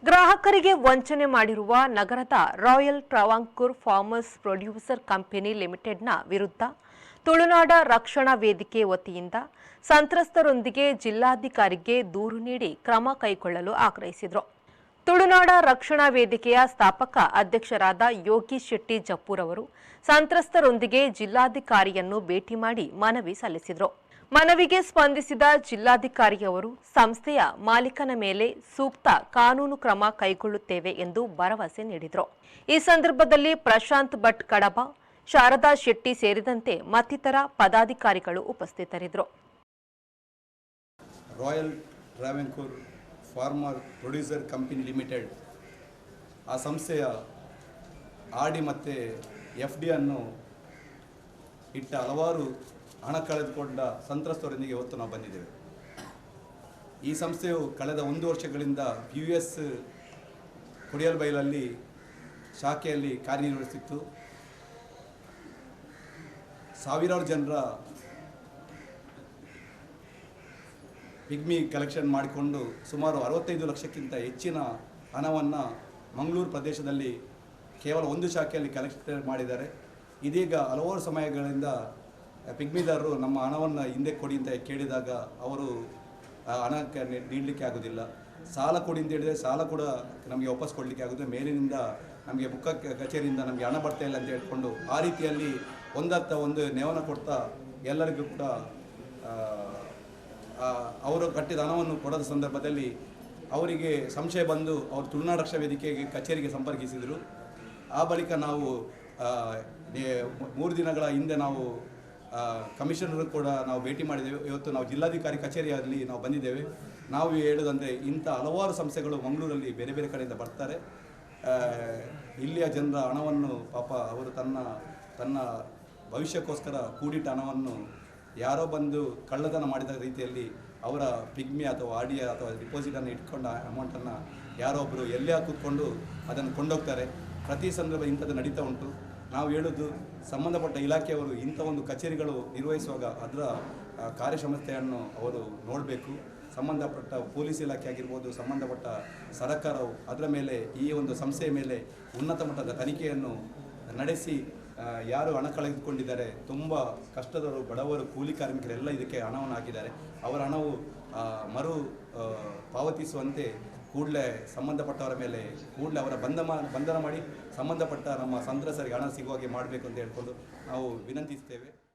ಗ್ರಾಹಕರಿಗೆ ವಂಚನೆ ಮಾಡಿರುವ ನಗರದ royal Travancore farmers producer company ಲಿಮಿಟೆಡ್ನ ವಿರುದ್ಧ ತುಳುನಾಡ ರಕ್ಷಣಾ ವೇದಿಕೆ ವತಿಯಿಂದ ಸಂತ್ರಸ್ತರೊಂದಿಗೆ ಜಿಲ್ಲಾಧಿಕಾರಿಗೆ ದೂರು ನೀಡಿ ಕ್ರಮ ಕೈಗೊಳ್ಳಲು ಆಗ್ರಹಿಸಿದರು. ತುಳುನಾಡ ರಕ್ಷಣಾ ವೇದಿಕೆಯ ಸ್ಥಾಪಕ ಅಧ್ಯಕ್ಷರಾದ ಯೋಗೀಶ್ ಶೆಟ್ಟಿ ಜಪ್ಪೂರ್ ಅವರು ಸಂತ್ರಸ್ತರೊಂದಿಗೆ ಜಿಲ್ಲಾಧಿಕಾರಿಯನ್ನು ಭೇಟಿ ಮಾಡಿ ಮನವಿ ಸಲ್ಲಿಸಿದರು. ಮನವಿಗೆ ಸ್ಪಂದಿಸಿದ ಜಿಲ್ಲಾಧಿಕಾರಿಯವರು ಸಂಸ್ಥೆಯ ಮಾಲೀಕನ ಮೇಲೆ ಸೂಕ್ತ ಕಾನೂನು ಕ್ರಮ ಕೈಗೊಳ್ಳುತ್ತೇವೆ ಎಂದು ಭರವಸೆ ನೀಡಿದರು. ಈ ಸಂದರ್ಭದಲ್ಲಿ ಪ್ರಶಾಂತ್ ಭಟ್ ಕಡಬ, ಶಾರದಾ ಶೆಟ್ಟಿ ಸೇರಿದಂತೆ ಮತ್ತಿತರ ಪದಾಧಿಕಾರಿಗಳು ಉಪಸ್ಥಿತರಿದ್ದರು. Royal Travancore farmer producer company limited ಆ ಸಂಸ್ಥೆಯ ಆರ್ ಡಿ ಮತ್ತು ಎಫ್ ಡಿ ಅನ್ನು ಇಟ್ಟ ಹಲವಾರು ಹಣ ಕಳೆದುಕೊಂಡ ಸಂತ್ರಸ್ತರೊಂದಿಗೆ ಇವತ್ತು ನಾವು ಬಂದಿದ್ದೇವೆ. ಈ ಸಂಸ್ಥೆಯು ಕಳೆದ 1 ವರ್ಷಗಳಿಂದ US ಕೊಡಿಯಲ್ಬೈಲಲ್ಲಿ ಶಾಖೆಯಲ್ಲಿ ಕಾರ್ಯನಿರ್ವಹಿಸುತ್ತಿತ್ತು. ಸಾವಿರಾರು ಜನರ ಪಿಗ್ಮಿ ಕಲೆಕ್ಷನ್ ಮಾಡಿಕೊಂಡು ಸುಮಾರು 65 ಲಕ್ಷಕ್ಕಿಂತ ಹೆಚ್ಚಿನ ಹಣವನ್ನು ಮಂಗಳೂರು ಪ್ರದೇಶದಲ್ಲಿ ಕೇವಲ ಒಂದು ಶಾಖೆಯಲ್ಲಿ ಕಲೆಕ್ಟ್ ಮಾಡಿದ್ದಾರೆ. ಇದೀಗ ಹಲವಾರು ಸಮಯಗಳಿಂದ ಪಿಗ್ಮಿದಾರರು ನಮ್ಮ ಹಣವನ್ನು ಹಿಂದೆ ಕೊಡಿ ಅಂತ ಕೇಳಿದಾಗ ಅವರು ಹಣಕ್ಕೆ ನೀಡಲಿಕ್ಕೆ ಆಗೋದಿಲ್ಲ. ಸಾಲ ಕೊಡಿ ಅಂತ ಹೇಳಿದರೆ ಸಾಲ ಕೂಡ ನಮಗೆ ವಾಪಸ್ ಕೊಡಲಿಕ್ಕೆ ಆಗೋದು. ಮೇಲಿನಿಂದ ನಮಗೆ ಮುಖ ಕಚೇರಿಯಿಂದ ನಮಗೆ ಹಣ ಬರ್ತಾ ಇಲ್ಲ ಅಂತ ಹೇಳ್ಕೊಂಡು ಆ ರೀತಿಯಲ್ಲಿ ಒಂದು ನೇವನ ಕೊಡ್ತಾ ಎಲ್ಲರಿಗೂ ಕೂಡ ಅವರು ಕಟ್ಟಿದ ಹಣವನ್ನು ಕೊಡದ ಸಂದರ್ಭದಲ್ಲಿ ಅವರಿಗೆ ಸಂಶಯ ಬಂದು ಅವರು ತುಳುನಾಡ ರಕ್ಷಾ ವೇದಿಕೆಗೆ ಕಚೇರಿಗೆ ಸಂಪರ್ಕಿಸಿದರು. ಆ ಬಳಿಕ ನಾವು 3 ದಿನಗಳ ಹಿಂದೆ ನಾವು ಕಮಿಷನರ್ ಕೂಡ ನಾವು ಭೇಟಿ ಮಾಡಿದ್ದೇವೆ. ಇವತ್ತು ನಾವು ಜಿಲ್ಲಾಧಿಕಾರಿ ಕಚೇರಿಯಲ್ಲಿ ನಾವು ಬಂದಿದ್ದೇವೆ. ನಾವು ಹೇಳೋದಂದರೆ ಇಂಥ ಹಲವಾರು ಸಂಸ್ಥೆಗಳು ಮಂಗಳೂರಲ್ಲಿ ಬೇರೆ ಬೇರೆ ಕಡೆಯಿಂದ ಬರ್ತಾರೆ. ಇಲ್ಲಿಯ ಜನರ ಹಣವನ್ನು ಪಾಪ ಅವರು ತನ್ನ ಭವಿಷ್ಯಕ್ಕೋಸ್ಕರ ಕೂಡಿಟ್ಟ ಹಣವನ್ನು ಯಾರೋ ಬಂದು ಕಳ್ಳತನ ಮಾಡಿದ ರೀತಿಯಲ್ಲಿ ಅವರ ಪಿಗ್ಮಿ ಅಥವಾ ಆರ್.ಡಿ ಅಥವಾ ಡಿಪಾಸಿಟನ್ನು ಇಟ್ಕೊಂಡ ಅಮೌಂಟನ್ನು ಯಾರೋ ಒಬ್ಬರು ಎಲ್ಲೇ ಕೂತ್ಕೊಂಡು ಅದನ್ನು ಕೊಂಡೋಗ್ತಾರೆ. ಪ್ರತಿ ಸಂದರ್ಭ ಇಂಥದ್ದು ನಡೀತಾ ಉಂಟು. ನಾವು ಹೇಳೋದು ಸಂಬಂಧಪಟ್ಟ ಇಲಾಖೆಯವರು ಇಂಥ ಒಂದು ಕಚೇರಿಗಳು ನಿರ್ವಹಿಸುವಾಗ ಅದರ ಕಾರ್ಯಕ್ಷಮತೆಯನ್ನು ಅವರು ನೋಡಬೇಕು. ಸಂಬಂಧಪಟ್ಟ ಪೊಲೀಸ್ ಇಲಾಖೆ ಆಗಿರ್ಬೋದು, ಸಂಬಂಧಪಟ್ಟ ಸರ್ಕಾರವು ಅದರ ಮೇಲೆ ಈ ಒಂದು ಸಂಸ್ಥೆಯ ಮೇಲೆ ಉನ್ನತ ಮಟ್ಟದ ತನಿಖೆಯನ್ನು ನಡೆಸಿ ಯಾರು ಹಣ ಕಳೆದುಕೊಂಡಿದ್ದಾರೆ, ತುಂಬ ಕಷ್ಟದವರು, ಬಡವರು, ಕೂಲಿ ಕಾರ್ಮಿಕರೆಲ್ಲ ಇದಕ್ಕೆ ಹಣವನ್ನು ಹಾಕಿದ್ದಾರೆ. ಅವರ ಹಣವು ಮರು ಪಾವತಿಸುವಂತೆ ಕೂಡಲೇ ಸಂಬಂಧಪಟ್ಟವರ ಮೇಲೆ ಕೂಡಲೇ ಅವರ ಬಂಧನ ಮಾಡಿ ಸಂಬಂಧಪಟ್ಟ ನಮ್ಮ ಸಂತ್ರಸ್ತರಿಗೆ ಹಣ ಸಿಗುವಾಗೆ ಮಾಡಬೇಕು ಅಂತ ಹೇಳ್ಕೊಂಡು ನಾವು ವಿನಂತಿಸ್ತೇವೆ.